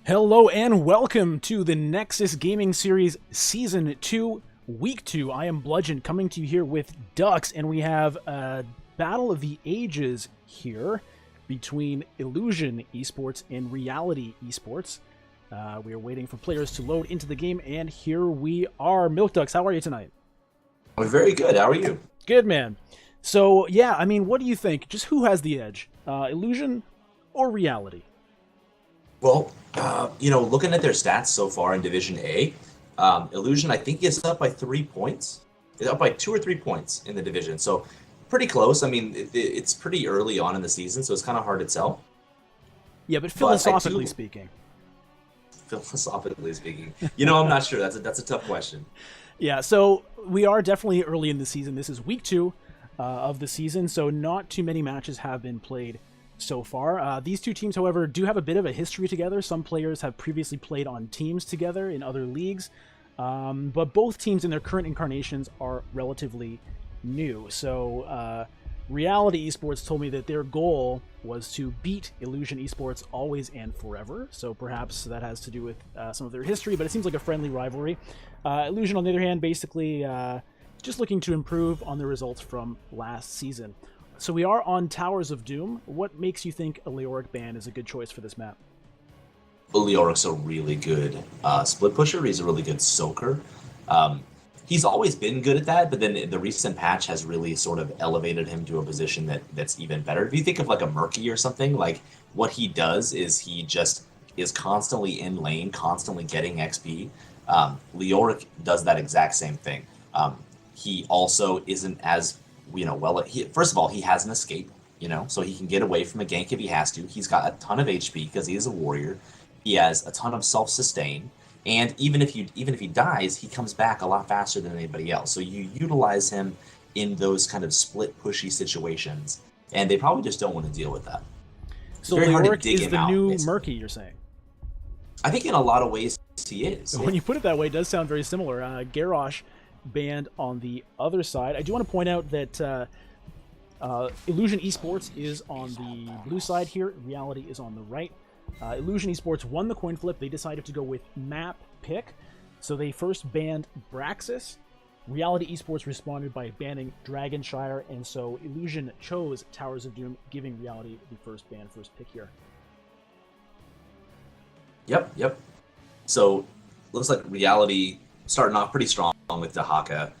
Hello and welcome to the Nexus Gaming Series Season 2, Week 2. I am Bludgeon coming to you here with Dux, and we have a Battle of the Ages here between Illusion Esports and Reality Esports. We are waiting for players to load into the game, and here we are. Milk Dux, how are you tonight? I'm very good. How are you? Good, man. So, yeah, I mean, what do you think? Just who has the edge? Illusion or Reality? Well, looking at their stats so far in Division A, Illusion, I think, is up by 3 points. It's up by 2 or 3 points in the division. So pretty close. I mean, it's pretty early on in the season, so it's kind of hard to tell. Yeah, but philosophically speaking. Philosophically speaking. I'm not sure. That's a tough question. Yeah, so we are definitely early in the season. This is week 2 of the season, so not too many matches have been played so far. These two teams, however, do have a bit of a history together. Some players have previously played on teams together in other leagues, but both teams in their current incarnations are relatively new. So Reality Esports told me that their goal was to beat Illusion Esports always and forever, so perhaps that has to do with some of their history, but it seems like a friendly rivalry. Illusion, on the other hand, basically just looking to improve on the results from last season. So we are on Towers of Doom. What makes you think a Leoric ban is a good choice for this map? Well, Leoric's a really good split pusher. He's a really good soaker. He's always been good at that, but then the recent patch has really sort of elevated him to a position that's even better. If you think of like a Murky or something, like what he does is he just is constantly in lane, constantly getting XP. Leoric does that exact same thing. He also isn't as first of all, he has an escape, so he can get away from a gank if he has to. He's got a ton of HP because he is a warrior. He has a ton of self-sustain, and even if he dies, he comes back a lot faster than anybody else. So you utilize him in those kind of split pushy situations, and they probably just don't want to deal with that. So Leoric is the new Murky, you're saying? I think in a lot of ways he is. When you put it that way, it does sound very similar. Garrosh banned on the other side. I do want to point out that Illusion Esports is on the blue side here. Reality is on the right. Illusion Esports won the coin flip. They decided to go with map pick. So they first banned Braxis. Reality Esports responded by banning Dragonshire, and so Illusion chose Towers of Doom, giving Reality the first pick here. Yep. So looks like Reality starting off pretty strong with Dahaka.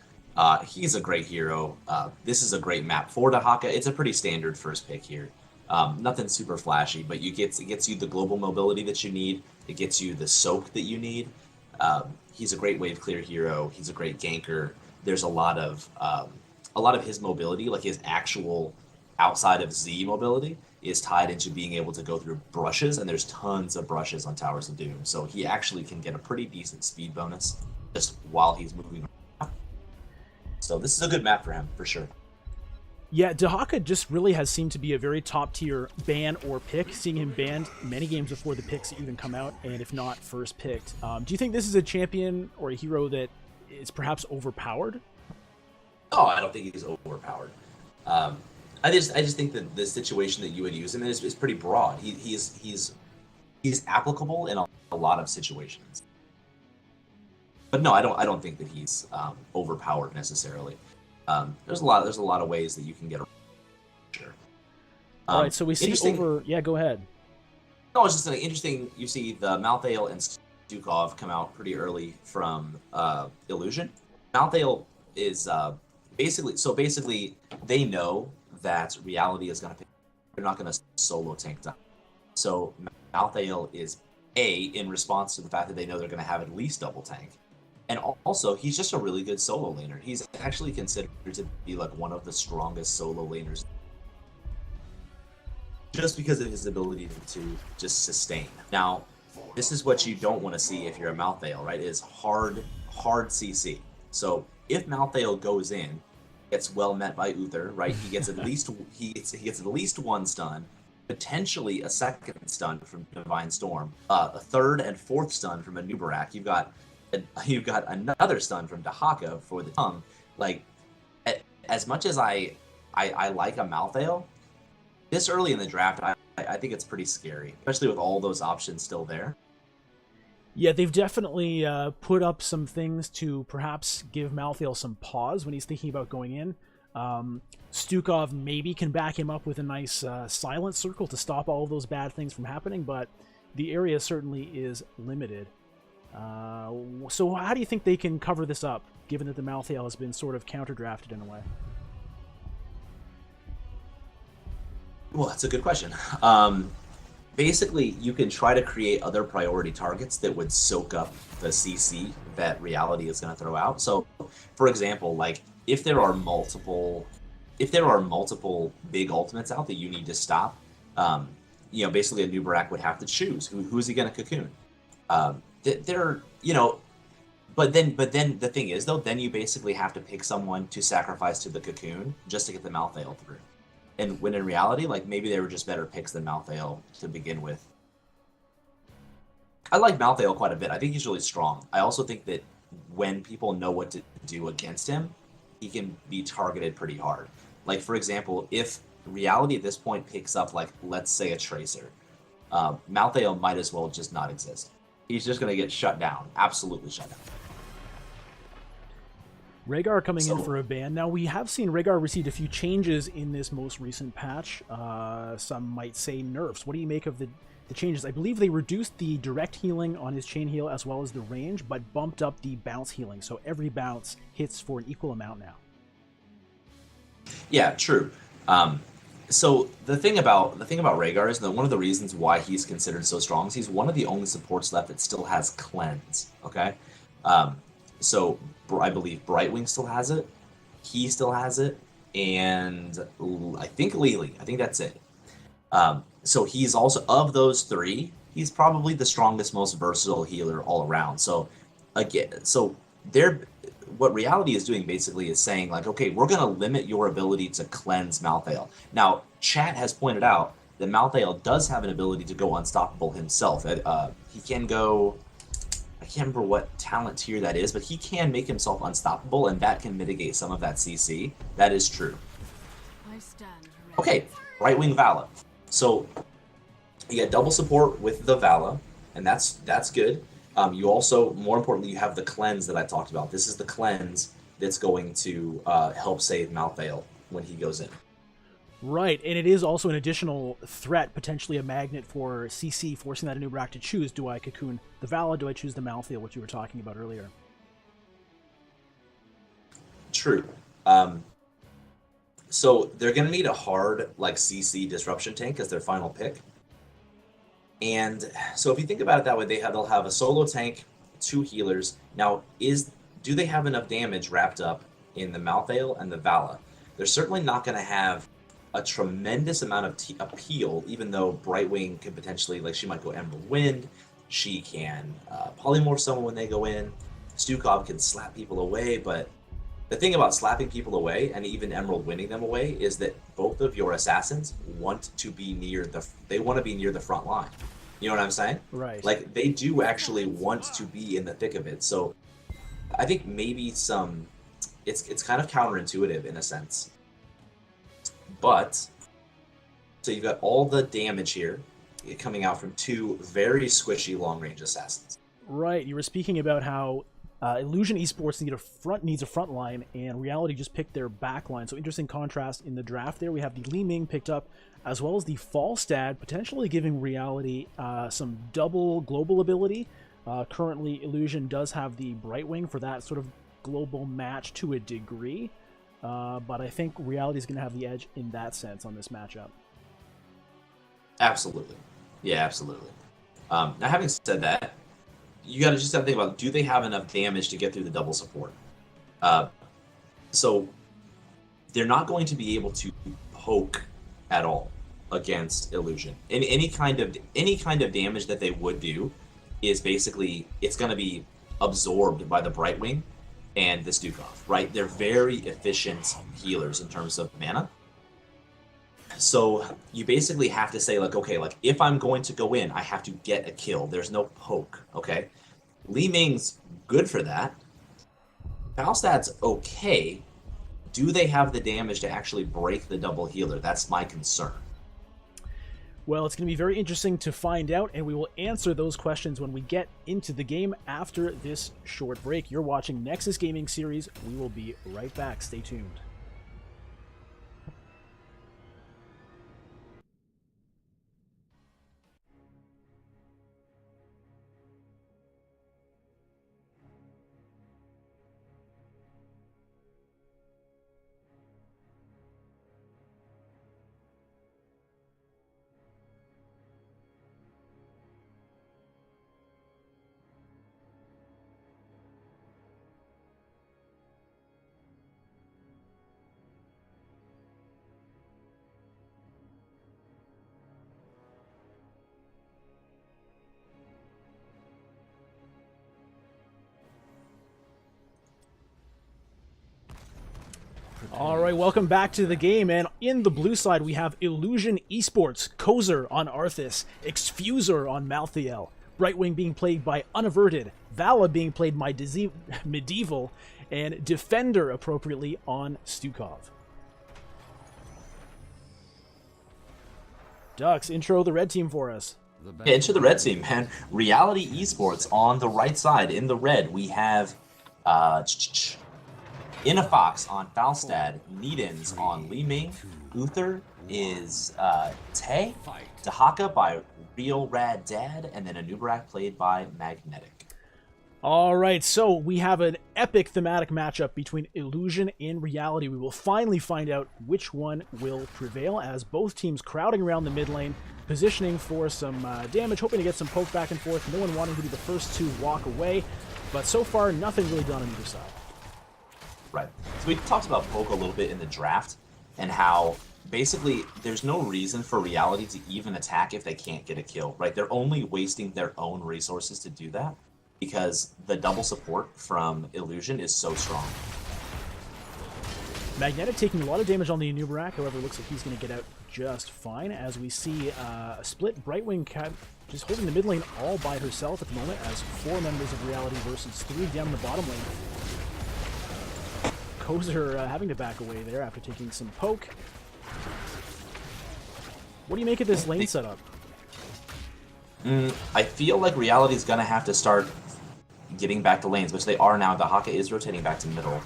He's a great hero. This is a great map for Dahaka. It's a pretty standard first pick here. Nothing super flashy, but it gets you the global mobility that you need. It gets you the soak that you need. He's a great wave clear hero. He's a great ganker. There's a lot of his mobility, like his actual outside of Z mobility, is tied into being able to go through brushes, and there's tons of brushes on Towers of Doom. So he actually can get a pretty decent speed bonus just while he's moving around. So this is a good map for him, for sure. Yeah, Dahaka just really has seemed to be a very top-tier ban or pick, seeing him banned many games before the picks even come out, and if not, first picked. Do you think this is a champion or a hero that is perhaps overpowered? Oh, I don't think he's overpowered. I just think that the situation that you would use him in is pretty broad. He's applicable in a lot of situations. But no, I don't think that he's overpowered necessarily. There's a lot of ways that you can get around. Sure. All right, so we see over. Yeah, go ahead. No, it's just interesting. You see the Malthael and Stukov come out pretty early from Illusion. Malthael is basically they know that Reality is going to pick. They're not going to solo tank down. So Malthael is in response to the fact that they know they're going to have at least double tank. And also, he's just a really good solo laner. He's actually considered to be like one of the strongest solo laners just because of his ability to just sustain. Now, this is what you don't want to see if you're a Malthael, right? Is hard CC. So if Malthael goes in, gets well met by Uther, right? He gets at least he gets at least one stun, potentially a second stun from Divine Storm, a third and fourth stun from a Nubarak. You've got another stun from Dahaka for the tongue. Like, as much as I like a Malthael, this early in the draft, I think it's pretty scary, especially with all those options still there. Yeah, they've definitely put up some things to perhaps give Malthael some pause when he's thinking about going in. Stukov maybe can back him up with a nice silent circle to stop all of those bad things from happening, but the area certainly is limited. So how do you think they can cover this up, given that the Malthael has been sort of counter-drafted in a way? Well, that's a good question. Basically, you can try to create other priority targets that would soak up the CC that reality is going to throw out. So, for example, like if there are multiple big ultimates out that you need to stop, basically a Nubarak would have to choose who's he going to cocoon. They're but then the thing is though, then you basically have to pick someone to sacrifice to the cocoon just to get the Malthael through. And when in reality, like maybe they were just better picks than Malthael to begin with. I like Malthael quite a bit. I think he's really strong. I also think that when people know what to do against him, he can be targeted pretty hard. Like for example, if reality at this point picks up like let's say a tracer, Malthael might as well just not exist. He's just going to get shut down, absolutely shut down. Rhaegar coming in for a ban. Now, we have seen Rhaegar received a few changes in this most recent patch. Some might say nerfs. What do you make of the changes? I believe they reduced the direct healing on his chain heal as well as the range, but bumped up the bounce healing. So every bounce hits for an equal amount now. Yeah, true. So the thing about Rhaegar is that one of the reasons why he's considered so strong is he's one of the only supports left that still has cleanse. Okay, so I believe Brightwing still has it, he still has it, and I think Lily. I think that's it. So he's also, of those three, he's probably the strongest, most versatile healer all around. So again, what reality is doing basically is saying like, okay, we're going to limit your ability to cleanse Malthael. Now, chat has pointed out that Malthael does have an ability to go unstoppable himself. He can go, I can't remember what talent tier that is, but he can make himself unstoppable, and that can mitigate some of that CC. That is true. Okay, Right-Wing Vala. So you get double support with the Vala, and that's good. You also, more importantly, you have the cleanse that I talked about. This is the cleanse that's going to help save Malthael when he goes in. Right, and it is also an additional threat, potentially a magnet for CC, forcing that Nubarak to choose. Do I cocoon the Vala? Do I choose the Malthael, which you were talking about earlier? True. So they're going to need a hard like CC disruption tank as their final pick. And so if you think about it that way, they'll have a solo tank, 2 healers. Now, do they have enough damage wrapped up in the Malthael and the Vala? They're certainly not going to have a tremendous amount of appeal, even though Brightwing could potentially, like, she might go Emerald Wind. She can polymorph someone when they go in. Stukov can slap people away, but the thing about slapping people away and even Emerald winning them away is that both of your assassins want to be near the front line. You know what I'm saying? Right. Like they do actually want to be in the thick of it. So I think maybe it's kind of counterintuitive in a sense. But so you've got all the damage here coming out from 2 very squishy long-range assassins. Right. You were speaking about how Illusion Esports needs a front line, and Reality just picked their back line. So interesting contrast in the draft there. We have the Li Ming picked up, as well as the Falstad, potentially giving Reality some double global ability. Currently, Illusion does have the Brightwing for that sort of global match to a degree, but I think Reality is going to have the edge in that sense on this matchup. Absolutely. Yeah, absolutely. Now, having said that, you got to just have to think about, do they have enough damage to get through the double support? So they're not going to be able to poke at all against Illusion. Any kind of damage that they would do is basically, it's going to be absorbed by the Brightwing and the Stukov, right? They're very efficient healers in terms of mana. So you basically have to say, like, okay, like, if I'm going to go in, I have to get a kill. There's no poke, okay? Li Ming's good for that. Falstad's okay. Do they have the damage to actually break the double healer? That's my concern. Well, it's going to be very interesting to find out, and we will answer those questions when we get into the game after this short break. You're watching Nexus Gaming Series. We will be right back. Stay tuned. All right, welcome back to the game, and in the blue side we have Illusion Esports, Kozer on Arthas, Exfuser on Malthael, Brightwing being played by Unaverted, Vala being played by Medieval, and Defender appropriately on Stukov. Ducks, intro the red team for us. Yeah, into the red team, man. Reality Esports on the right side. In the red, we have Inafox on Falstad, Needens on Li Ming, Uther is Tay, Dahaka by Real Rad Dad, and then Anubarak played by Magnetic. All right, so we have an epic thematic matchup between Illusion and Reality. We will finally find out which one will prevail, as both teams crowding around the mid lane, positioning for some damage, hoping to get some poke back and forth, no one wanting to be the first to walk away, but so far nothing really done on either side. Right. So we talked about poke a little bit in the draft, and how basically there's no reason for Reality to even attack if they can't get a kill, right? They're only wasting their own resources to do that, because the double support from Illusion is so strong. Magnetic taking a lot of damage on the Anubarak, however, looks like he's going to get out just fine, as we see a split Brightwing just holding the mid lane all by herself at the moment, as 4 members of Reality versus 3 down in the bottom lane. Kozer having to back away there after taking some poke. What do you make of this lane setup? I feel like Reality is going to have to start getting back to lanes, which they are now. The Haka is rotating back to middle.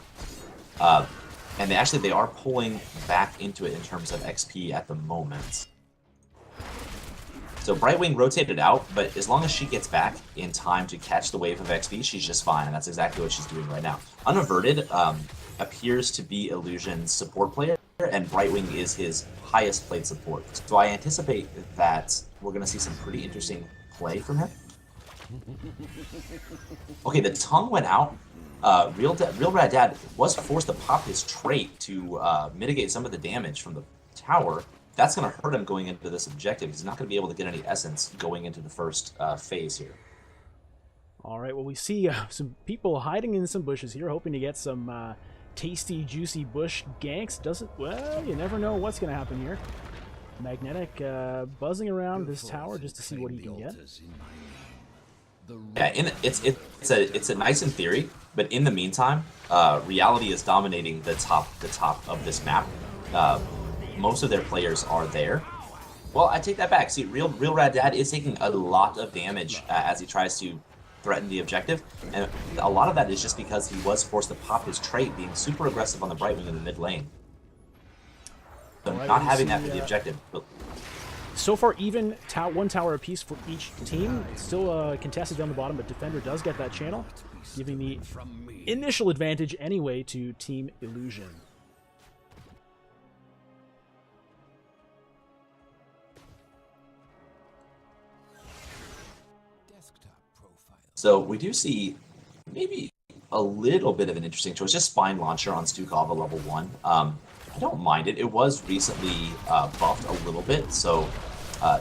And they are pulling back into it in terms of XP at the moment. So Brightwing rotated out, but as long as she gets back in time to catch the wave of XP, she's just fine, and that's exactly what she's doing right now. Unaverted appears to be Illusion's support player, and Brightwing is his highest played support. So I anticipate that we're going to see some pretty interesting play from him. Okay, the tongue went out. Real Rad Dad was forced to pop his trait to mitigate some of the damage from the tower. That's going to hurt him going into this objective. He's not going to be able to get any essence going into the first phase here. All right, well, we see some people hiding in some bushes here, hoping to get some tasty, juicy bush ganks. Well, you never know what's going to happen here. Magnetic buzzing around this tower just to see what he can get. Yeah, it's a nice in theory, but in the meantime, Reality is dominating the top of this map. Most of their players are there. Well, I take that back. See, Real Rad Dad is taking a lot of damage as he tries to threaten the objective, and a lot of that is just because he was forced to pop his trait, being super aggressive on the Brightwing in the mid lane. So right, not having that for the objective. So far, even one tower apiece for each team. Still contested down the bottom, but Defender does get that channel, giving the initial advantage anyway to Team Illusion. So we do see maybe a little bit of an interesting choice. Just Spine Launcher on Stukov, level 1. I don't mind it. It was recently buffed a little bit, so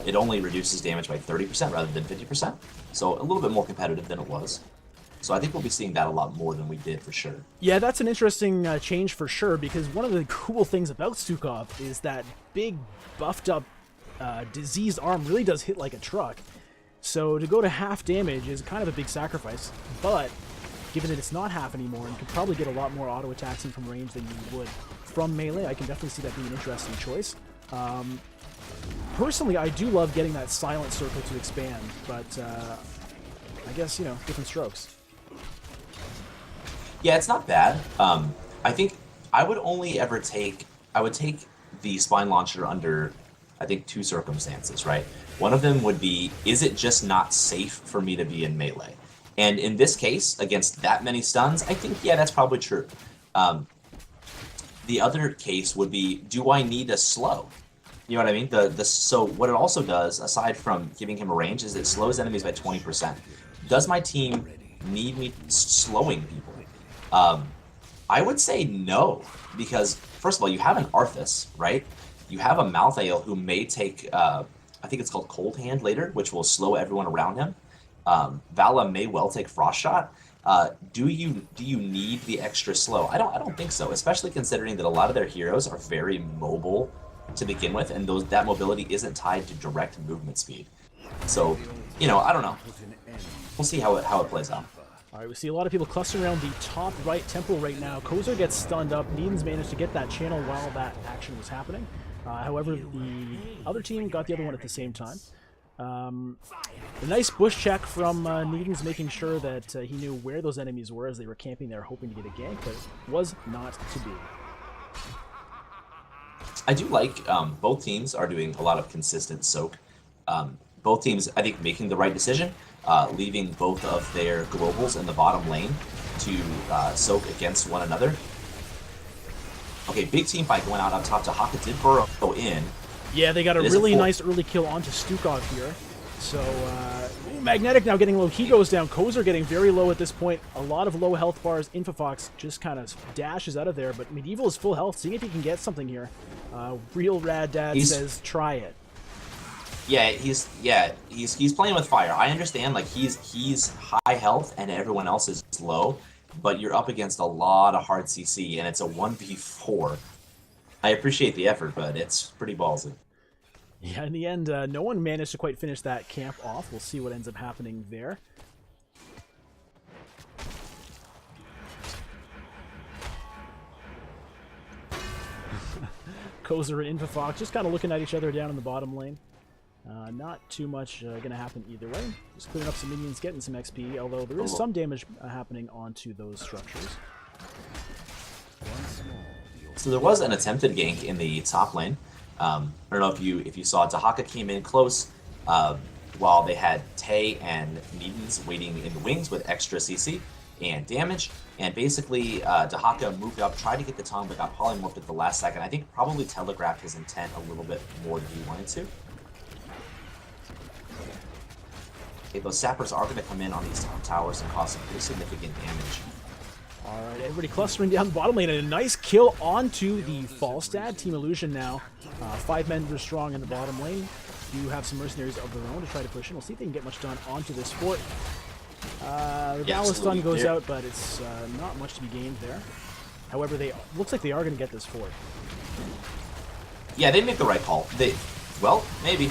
it only reduces damage by 30% rather than 50%. So a little bit more competitive than it was. So I think we'll be seeing that a lot more than we did for sure. Yeah, that's an interesting change for sure, because one of the cool things about Stukov is that big, buffed up, diseased arm really does hit like a truck. So to go to half damage is kind of a big sacrifice, but given that it's not half anymore and could probably get a lot more auto attacks in from range than you would from melee, I can definitely see that being an interesting choice. personally, I do love getting that silent circle to expand, but I guess, you know, different strokes. Yeah, it's not bad. I think I would only ever take I would take the spine launcher under I think two circumstances, right? One of them would be, is it just not safe for me to be in melee? And in this case, against that many stuns, I think yeah, that's probably true. The other case would be, do I need a slow? You know what I mean? So what it also does, aside from giving him a range, is it slows enemies by 20%. Does my team need me slowing people? I would say no, because first of all, you have an Arthas, right? You have a Malthael who may take, I think it's called Cold Hand later, which will slow everyone around him. Vala may well take Frost Shot. Do you need the extra slow? I don't think so, especially considering that a lot of their heroes are very mobile to begin with, and that mobility isn't tied to direct movement speed. So, you know, I don't know. We'll see how it plays out. All right, we see a lot of people clustering around the top right temple right now. Kozer gets stunned up. Needens managed to get that channel while that action was happening. However, the other team got the other one at the same time. A nice bush check from Needens, making sure that he knew where those enemies were as they were camping there, hoping to get a gank, but it was not to be. I do like both teams are doing a lot of consistent soak. Both teams, I think, making the right decision, leaving both of their globals in the bottom lane to soak against one another. Okay, big team fight going out up top. Dahaka did burrow in. Yeah, they got a really nice early kill onto Stukov here. So, Magnetic now getting low. He goes down. Kozer getting very low at this point. A lot of low health bars. Infofox just kind of dashes out of there, but Medieval is full health, seeing if he can get something here. Real Rad Dad says, try it. Yeah, he's playing with fire. I understand, like, he's high health and everyone else is low, but you're up against a lot of hard CC, and it's a 1v4. I appreciate the effort, but it's pretty ballsy. Yeah, in the end, no one managed to quite finish that camp off. We'll see what ends up happening there. Kozer and Infofox just kind of looking at each other down in the bottom lane. Not too much going to happen either way. Just clearing up some minions, getting some XP, although there is some damage happening onto those structures. So there was an attempted gank in the top lane. I don't know if you saw, Dahaka came in close while they had Tay and Needens waiting in the wings with extra CC and damage. And basically, Dahaka moved up, tried to get the tongue, but got polymorphed at the last second. I think probably telegraphed his intent a little bit more than he wanted to. Okay, those sappers are going to come in on these top towers and cause some pretty significant damage. Alright, everybody clustering down the bottom lane, and a nice kill onto the Falstad. Team Illusion now. 5 members strong in the bottom lane. Do have some mercenaries of their own to try to push in. We'll see if they can get much done onto this fort. The Dallas stun goes out, but it's not much to be gained there. However, looks like they are going to get this fort. Yeah, they make the right call. Well, maybe.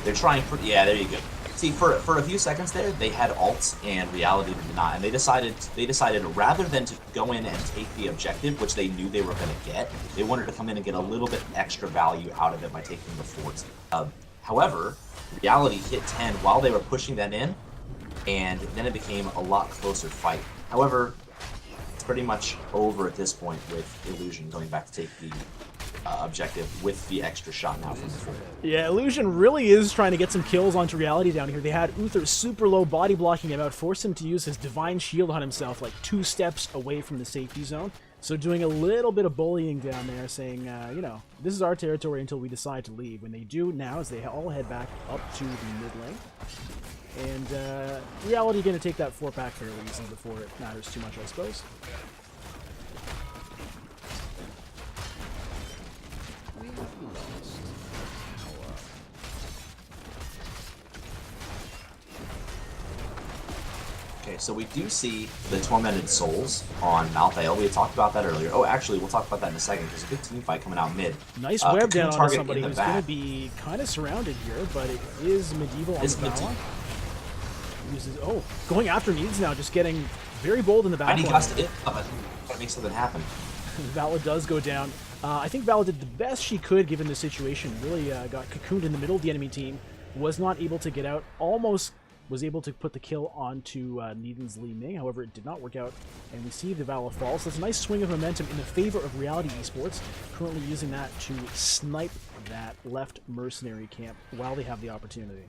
They're trying for... Yeah, there you go. See, for a few seconds there, they had ults and reality did not, and they decided rather than to go in and take the objective, which they knew they were going to get, they wanted to come in and get a little bit extra value out of it by taking the forts. However, reality hit 10 while they were pushing that in, and then it became a lot closer fight. However, it's pretty much over at this point with Illusion going back to take the objective with the extra shot now from before. Yeah, Illusion really is trying to get some kills onto reality down here. They had Uther super low body blocking him out, forced him to use his Divine Shield on himself like 2 steps away from the safety zone. So doing a little bit of bullying down there, saying, you know, this is our territory until we decide to leave. When they do now, as they all head back up to the mid lane. And reality going to take that fort back fairly easily before it matters too much, I suppose. Okay, so we do see the Tormented Souls on Malthael. We had talked about that earlier. Oh, actually, we'll talk about that in a second. There's a good team fight coming out mid. Nice web down on somebody who's going to be kind of surrounded here, but it is Medieval on the Vala. Oh, going after Needs now, just getting very bold in the back. And he got to it, but make something happen. Vala does go down. I think Val did the best she could given the situation. Really got cocooned in the middle of the enemy team. Was not able to get out. Almost was able to put the kill onto Needon's Li Ming. However, it did not work out. And we see the Vala fall. So it's a nice swing of momentum in the favor of Reality Esports. Currently using that to snipe that left mercenary camp while they have the opportunity.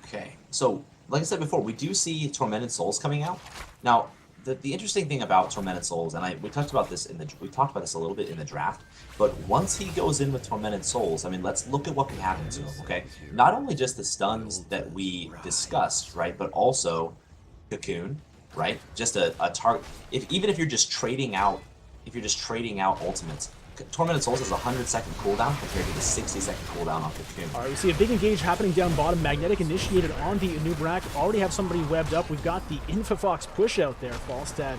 Okay, so like I said before, we do see Tormented Souls coming out. Now, the interesting thing about Tormented Souls, and we talked about this we talked about this a little bit in the draft, but once he goes in with Tormented Souls, I mean, let's look at what can happen to him. Okay, not only just the stuns that we discussed, right, but also Cocoon, right? Just a target. Even if you're just trading out, ultimates. Tormented Souls has a 100-second cooldown compared to the 60-second cooldown on Cocoon. All right, we see a big engage happening down bottom. Magnetic initiated on the Nubrak. Already have somebody webbed up. We've got the Infafox push out there. Falstad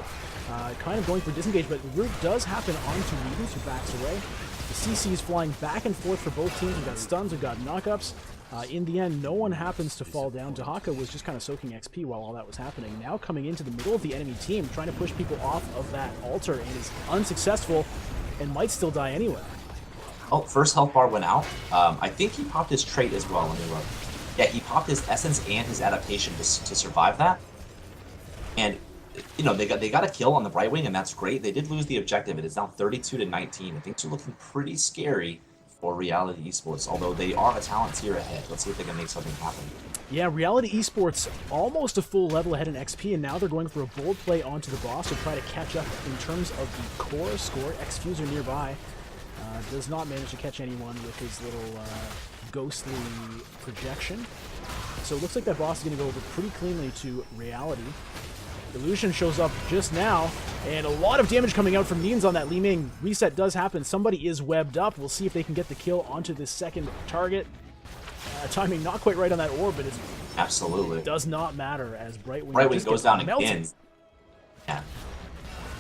kind of going for disengage, but the root does happen onto Reedus, who backs away. The CC is flying back and forth for both teams. We've got stuns, we've got knockups. In the end, no one happens to fall down. Dahaka was just kind of soaking XP while all that was happening. Now coming into the middle of the enemy team, trying to push people off of that altar, and is unsuccessful. And might still die anyway. Oh, first health bar went out. I think he popped his trait as well. Let me look. Yeah, he popped his essence and his adaptation to survive that. And you know, they got a kill on the right wing, and that's great. They did lose the objective. It is now 32-19. And things are looking pretty scary for Reality Esports. Although they are a talent tier ahead. Let's see if they can make something happen. Yeah, Reality Esports almost a full level ahead in XP, and now they're going for a bold play onto the boss to try to catch up in terms of the core score. X-Fuser nearby does not manage to catch anyone with his little ghostly projection. So it looks like that boss is going to go over pretty cleanly to Reality. Illusion shows up just now, and a lot of damage coming out from Neens on that Li Ming. Reset does happen. Somebody is webbed up. We'll see if they can get the kill onto this second target. Timing not quite right on that orb, but it absolutely does not matter as Brightwing goes down again. Yeah.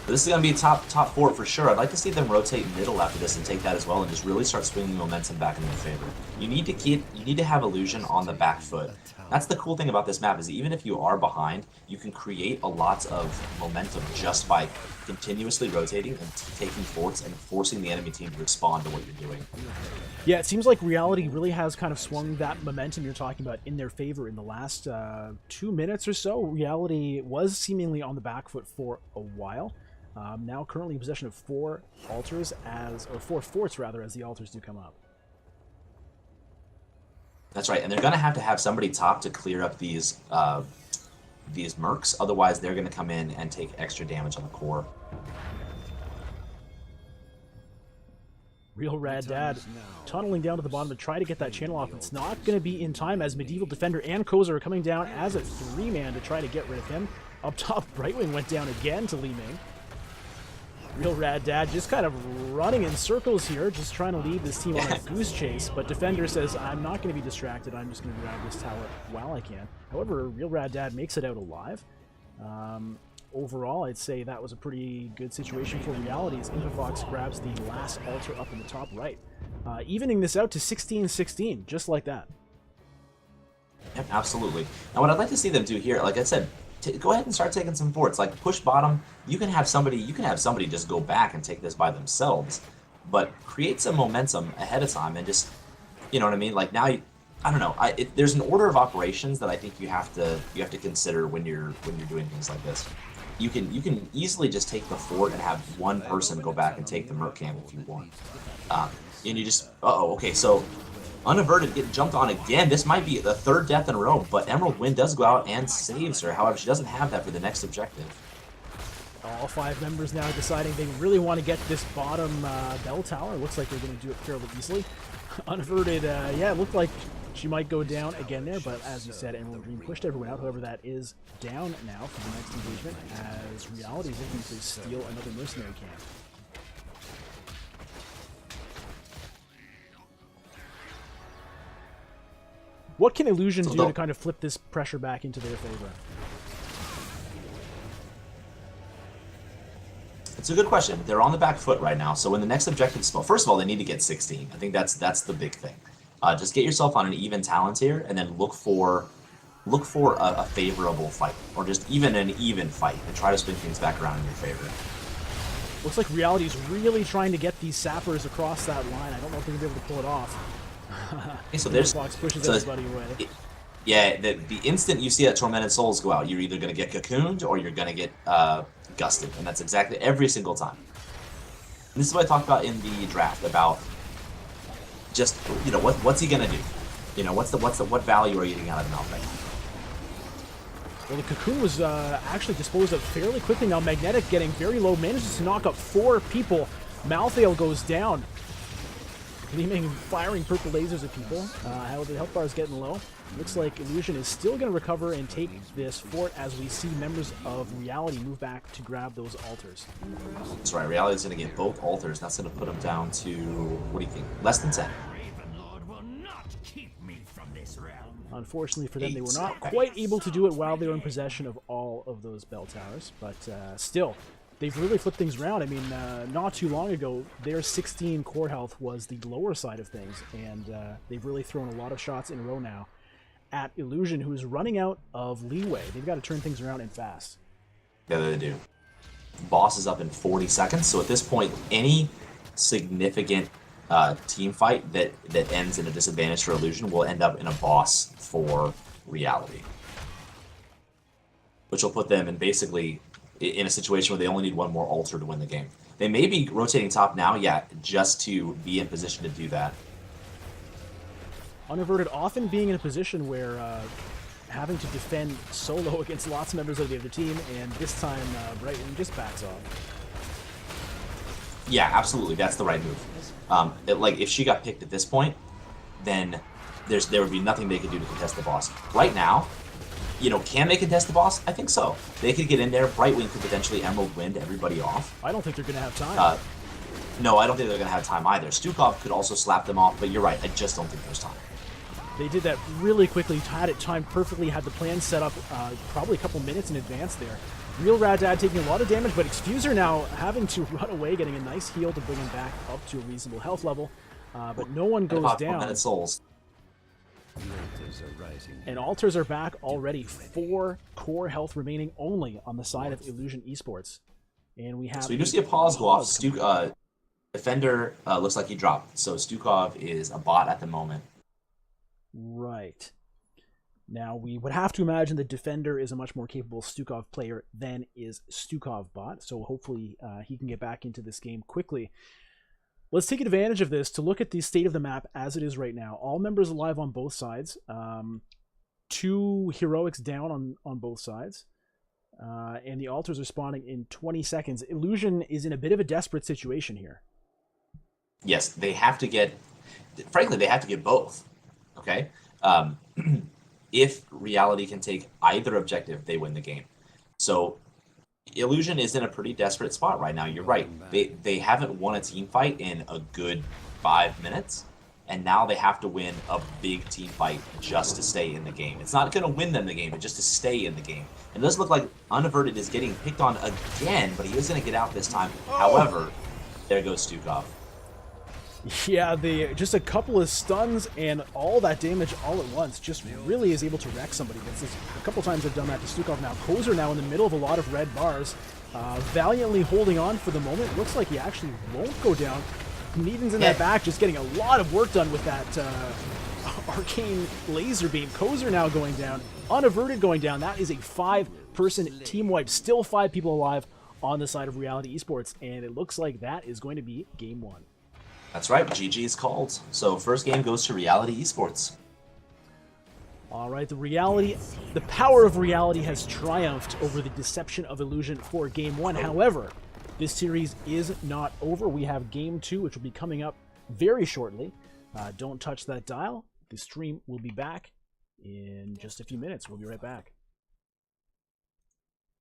But this is going to be top 4 for sure. I'd like to see them rotate middle after this and take that as well, and just really start swinging momentum back in their favor. You need to have Illusion on the back foot. That's the cool thing about this map, is even if you are behind, you can create a lot of momentum just by continuously rotating and taking forts and forcing the enemy team to respond to what you're doing. Yeah, it seems like Reality really has kind of swung that momentum you're talking about in their favor in the last 2 minutes or so. Reality was seemingly on the back foot for a while. Now currently in possession of 4 altars or 4 forts rather, as the altars do come up. That's right, and they're going to have somebody top to clear up these mercs. Otherwise, they're going to come in and take extra damage on the core. Real Rad Dad tunneling down to the bottom to try to get that channel off. It's not going to be in time, as Medieval Defender and Koza are coming down as a 3-man to try to get rid of him. Up top, Brightwing went down again to Li Ming. Real Rad Dad just kind of running in circles here, just trying to lead this team on a goose chase. But Defender says, I'm not going to be distracted. I'm just going to grab this tower while I can. However, Real Rad Dad makes it out alive. Overall, I'd say that was a pretty good situation for Reality, as Infafox grabs the last altar up in the top right. Evening this out to 16-16, just like that. Yep, absolutely. Now, what I'd like to see them do here, like I said, go ahead and start taking some forts. Like, push bottom. You can have somebody just go back and take this by themselves, but create some momentum ahead of time and just, you know what I mean? Like, now, I don't know. There's an order of operations that I think you have to consider when you're doing things like this. You can easily just take the fort and have one person go back and take the merc camp if you want. And you just, okay, so Unaverted getting jumped on again. This might be the 3rd death in a row, but Emerald Wind does go out and saves her. However, she doesn't have that for the next objective. All 5 members now deciding they really want to get this bottom bell tower. It looks like they're going to do it fairly easily. Unaverted, yeah, it looked like she might go down again there, but as you said, Emerald Dream pushed everyone out. However, that is down now for the next engagement, as Reality is looking to steal another mercenary camp. What can Illusion do to kind of flip this pressure back into their favor? It's a good question. They're on the back foot right now, so when the next objective spell, first of all, they need to get 16. I think that's the big thing. Just get yourself on an even talent tier, and then look for a favorable fight, or just even an even fight, and try to spin things back around in your favor. Looks like Reality is really trying to get these sappers across that line. I don't know if they're going to be able to pull it off. Okay, so there's Fox pushes everybody away. Yeah, the instant you see that Tormented Souls go out, you're either going to get cocooned or you're going to get gusted, and that's exactly every single time. And this is what I talked about in the draft about just what's he going to do? What value are you getting out of Malphite? Well, the cocoon was actually disposed of fairly quickly. Now Magnetic getting very low, manages to knock up 4 people. Malthael goes down, gleaming, firing purple lasers at people. How the health bar is getting low. Looks like Illusion is still going to recover and take this fort as we see members of Reality move back to grab those altars. That's right, Reality's going to get both altars. That's going to put him down to, what do you think, less than 10. Unfortunately for them, they were not quite able to do it while they were in possession of all of those bell towers, but still, they've really flipped things around. I mean, not too long ago, their 16 core health was the lower side of things, and they've really thrown a lot of shots in a row now at Illusion, who is running out of leeway. They've got to turn things around and fast. Yeah, they do. Boss is up in 40 seconds, so at this point, any significant team fight that ends in a disadvantage for Illusion will end up in a boss for Reality, which will put them in basically in a situation where they only need one more altar to win the game. They may be rotating top now, yeah, just to be in position to do that. Unaverted often being in a position where having to defend solo against lots of members of the other team, and this time Brightwing just backs off. Yeah, absolutely, that's the right move. Like, if she got picked at this point, then there would be nothing they could do to contest the boss. Right now, can they contest the boss? I think so. They could get in there. Brightwing could potentially Emerald Wind everybody off. I don't think they're going to have time. No, I don't think they're going to have time either. Stukov could also slap them off, but you're right. I just don't think there's time. They did that really quickly, had it timed perfectly, had the plan set up probably a couple minutes in advance there. Real Rad Dad taking a lot of damage, but Exfuser now having to run away, getting a nice heal to bring him back up to a reasonable health level. But no one goes down. Souls. And altars are back already. 4 core health remaining only on the side of Illusion Esports. And we have... So you do see a pause go off. Defender looks like he dropped. So Stukov is a bot at the moment. Right. Now, we would have to imagine the Defender is a much more capable Stukov player than is Stukov bot, so hopefully he can get back into this game quickly. Let's take advantage of this to look at the state of the map as it is right now. All members alive on both sides. 2 heroics down on both sides. And the altars are spawning in 20 seconds. Illusion is in a bit of a desperate situation here. Yes, they have to get... Frankly, they have to get both. Okay? If Reality can take either objective, they win the game. So Illusion is in a pretty desperate spot right now. You're right. They haven't won a team fight in a good 5 minutes, and now they have to win a big team fight just to stay in the game. It's not going to win them the game, but just to stay in the game. And it does look like Unaverted is getting picked on again, but he is going to get out this time. However, there goes Stukov. Yeah, just a couple of stuns and all that damage all at once just really is able to wreck somebody. A couple times they've done that to Stukov now. Kozer now in the middle of a lot of red bars, valiantly holding on for the moment. Looks like he actually won't go down. Needon's in that back, just getting a lot of work done with that arcane laser beam. Kozer now going down. Unaverted going down. That is a 5-person team wipe. Still 5 people alive on the side of Reality Esports, and it looks like that is going to be game 1. That's right, GG is called. So first game goes to Reality Esports. All right, the power of Reality has triumphed over the deception of Illusion for game 1. However, this series is not over. We have game 2, which will be coming up very shortly. Don't touch that dial. The stream will be back in just a few minutes. We'll be right back.